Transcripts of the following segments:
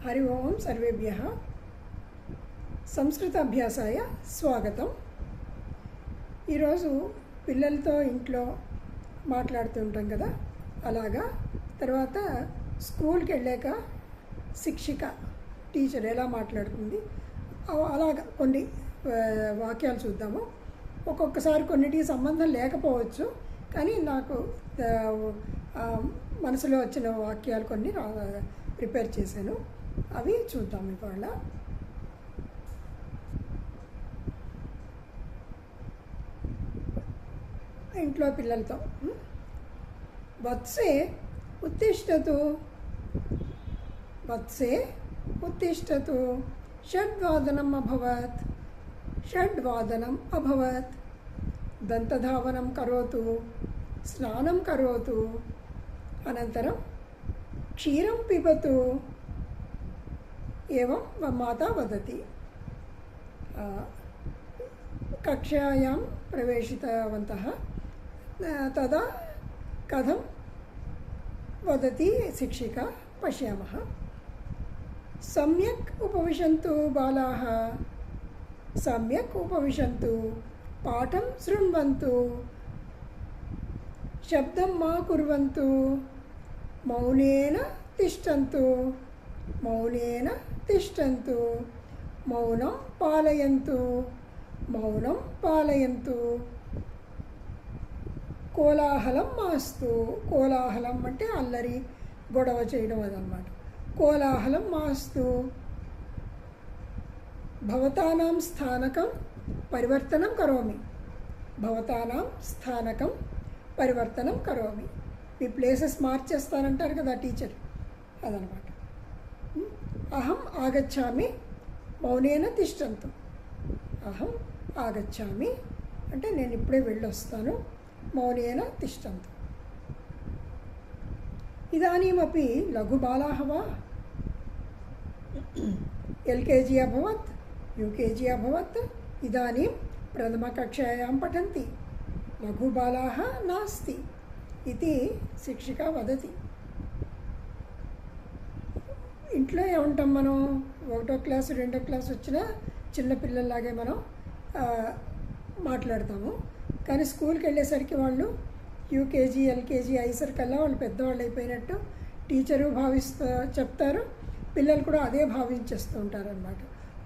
హరి ఓం సర్వేభ్యః సంస్కృత అభ్యాసాయ స్వాగతం. ఈరోజు పిల్లలతో ఇంట్లో మాట్లాడుతుంటాం కదా, అలాగా తర్వాత స్కూల్కి వెళ్ళాక శిక్షిక టీచర్ ఎలా మాట్లాడుతుంది అలాగా కొన్ని వాక్యాలు చూద్దాము. ఒక్కొక్కసారి కొన్నిటికి సంబంధం లేకపోవచ్చు, కానీ నాకు మనసులో వచ్చిన వాక్యాలు కొన్ని ప్రిపేర్ చేశాను, అవి చూద్దాం ఇవాళ. ఇంట్లో పిల్లలతో వత్సే ఉత్తిష్టతు, వత్సే ఉత్తిష్టతు, షడ్వాదనం అభవత్, షడ్వాదనం అభవత్, దంతధావనం కరోతు, స్నానం కరోతు, అనంతరం క్షీరం పిబతు ఏవం మాతా వదతి. కక్షాయాం ప్రవేశితవంతః తదా కథం వదతి శిక్షికా పశ్యామः. సమ్యక్ ఉపవిశन्तు బాలాः, సమ్యక్ ఉపవిశन्तు, పాఠం శృణ్వంతు, శబ్దం మా కుర్వంతు, మౌనేన తిష్టంతు, మౌనేన తిష్టంతు, మౌనం పాలయంతు, మౌనం పాలయంతు, కోలాహలం మాస్తు. కోలాహలం అంటే అల్లరి గొడవ చేయడం అదనమాట. కోలాహలం మాస్తు. భవతానాం స్థానకం పరివర్తనం కరోమి, భవతానాం స్థానకం పరివర్తనం కరోమి. మీ ప్లేసెస్ మార్చేస్తానంటారు కదా టీచర్, అదనమాట. అహం ఆగచ్చామి మౌనేన తిష్టంతు. అహం ఆగచ్చామి అంటే నేను ఇప్పుడే వెళ్ళొస్తాను, మౌనేన తిష్టంతు. ఇదానీమపి లఘుబాలాः వా, ఎల్కేజీ అభవత్ యూకేజీ అభవత్, ఇదానీం ప్రథమకక్షాయాం పఠन्ति, లఘుబాలాः నాస్తి ఇది శిక్షిక వదతి. ఇంట్లో ఏమంటాం మనం, 1వ క్లాసు 2వ క్లాసు వచ్చినా చిన్నపిల్లల్లాగే మనం మాట్లాడతాము. కానీ స్కూల్కి వెళ్ళేసరికి వాళ్ళు యూకేజీ ఎల్కేజీ అయ్యేసరికల్లా వాళ్ళు పెద్దవాళ్ళు అయిపోయినట్టు టీచరు చెప్తారు, పిల్లలు కూడా అదే భావించేస్తూ ఉంటారనమాట.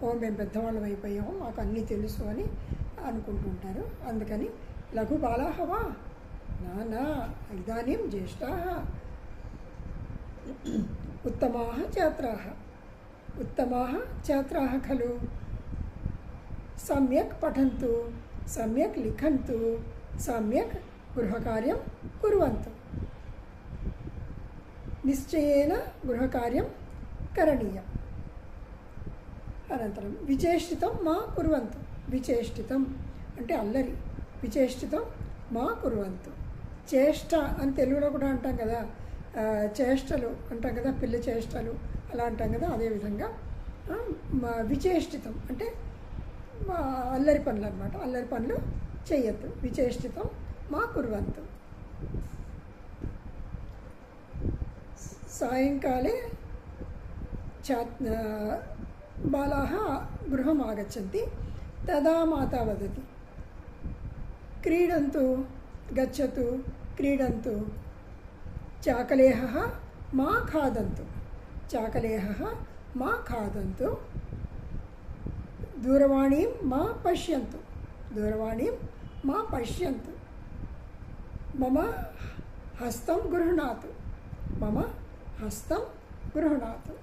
ఓ మేము పెద్దవాళ్ళం అయిపోయాము, మాకు అన్నీ తెలుసు అని అనుకుంటుంటారు. అందుకని లఘు బాలాः వా, నా ఇదానీం జ్యేష్ఠాः ఉత్తమాः ఛాత్రాः, ఉత్తమాः ఛాత్రాः ఖలు, సమ్యక్ పఠन्तు, సమ్యక్ లిఖन्तు, సమ్యక్ గృహకార్యం కుర్వంతు. నిశ్చయేన గృహకార్యం కరణీయం. అనంతరం విచేష్టితం మా కుర్వంతు. విచేష్టితం అంటే అల్లరి, విచేష్టితం మా కుర్వంతు. చేష్ట అని తెలుగులో కూడా అంటాం కదా, చేష్టలు అంటాం కదా, పిల్ల చేష్టలు అలా అంటాం కదా, అదేవిధంగా విచేష్టితం అంటే అల్లరి పనులు అనమాట. అల్లరి పనులు చేయొద్దు. విచేష్టితం మా కుర్వంతు. సాయంకాలే బాలాः గృహం ఆగచ్చంతి, తదా మాతా వదతి క్రీడంతు గచ్చతు క్రీడంతు, చాకలేహः మా ఖాదంతు, చాకలేహः మా ఖాదంతు, దూరవాణీం మా పశ్యంతు, దూరవాణీం మా పశ్యంతు, మమ హస్తం గృహణాతు, మమ హస్తం గృహణాతు,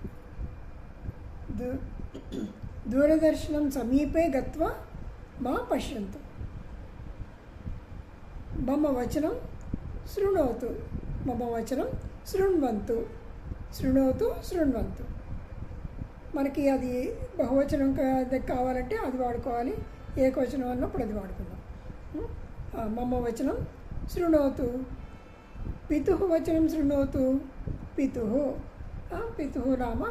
దూరదర్శనం సమీపే గత్వా మా పశ్యంతు, మమ వచనం శృణోతు, మమ వచనం శృణ్వంతు, శృణోతు శృణ్వంతు. మనకి అది బహువచనం కావాలంటే అది వాడుకోవాలి, ఏకవచనం అన్నప్పుడు అది వాడుకుందాం. మమ వచనం శృణోతు, పితుః వచనం శృణోతు, పితుః, పితుః నామ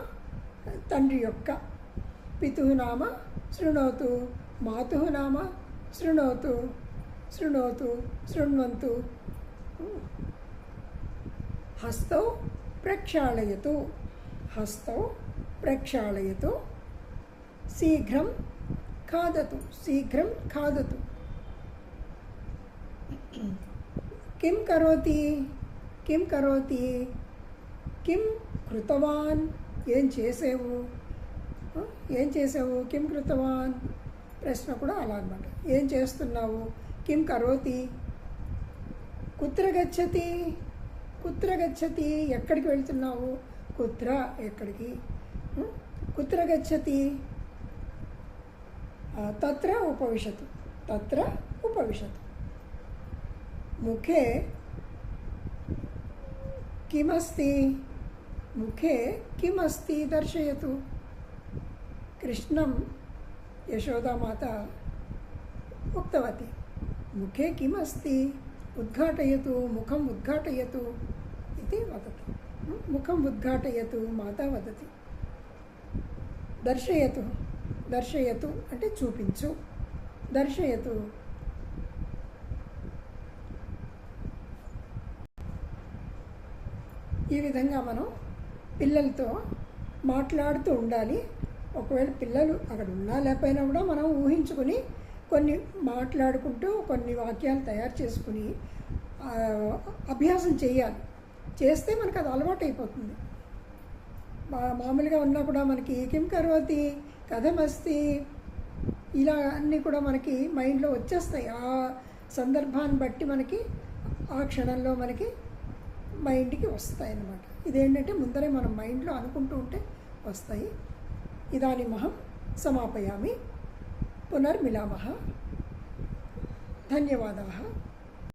తండ్రి యొక్క, పితుః నామ శృణోతు, మాతుః నామ శృణోతు, శృణోతు శృణ్వంతు. హస్తౌ ప్రక్షాళయతు, హస్తౌ ప్రక్షాళయతు శీఘ్రం ఖాదతు, శీఘ్రం ఖాదతు. కిం కరోతి, కిం కరోతి, కిం కృతవాన్, ఏం చేసావు, ఏం చేసావు, కిం కృతవాన్ ప్రశ్న కూడా అలా అన్నమాట. ఏం చేస్తున్నావు, కిం కరోతి. కుత్ర గచ్చతి, కుత్ర గచ్చతి, ఎక్కడికి వెళ్తున్నావు, కుత్ర ఎక్కడికి, కుత్ర గచ్చతి. తత్ర ఉపవిశతు, తత్ర ఉపవిశతు. ముఖే కిమస్తి, ముఖే కిమస్తి దర్శయతు. కృష్ణం యశోదామాత ఉక్తవతి, ముఖే కిమస్తి ఉద్ఘాటయతు, ముఖం ఉద్ఘాటయతు ఇది వదతి. ముఖం ఉద్ఘాటయతు మాతా వదతి. దర్శయతు, దర్శయతు అంటే చూపించు, దర్శయతు. ఈ విధంగా మనం పిల్లలతో మాట్లాడుతూ ఉండాలి. ఒకవేళ పిల్లలు అక్కడ ఉన్నా లేకపోయినా కూడా మనం ఊహించుకొని కొన్ని మాట్లాడుకుంటూ కొన్ని వాక్యాలు తయారు చేసుకుని అభ్యాసం చేయాలి. చేస్తే మనకు అది అలవాటు అయిపోతుంది. మామూలుగా ఉన్నా కూడా మనకి కిం కరోతి, కథమస్తి, ఇలా అన్నీ కూడా మనకి మైండ్లో వచ్చేస్తాయి. ఆ సందర్భాన్ని బట్టి మనకి ఆ క్షణంలో మనకి మైండ్కి వస్తాయి అన్నమాట. ఇదేంటంటే ముందరే మనం మైండ్లో అనుకుంటూ ఉంటే వస్తాయి. ఇదానీమహం సమాపయామి. పునర్మిలామः. ధన్యవాదాः.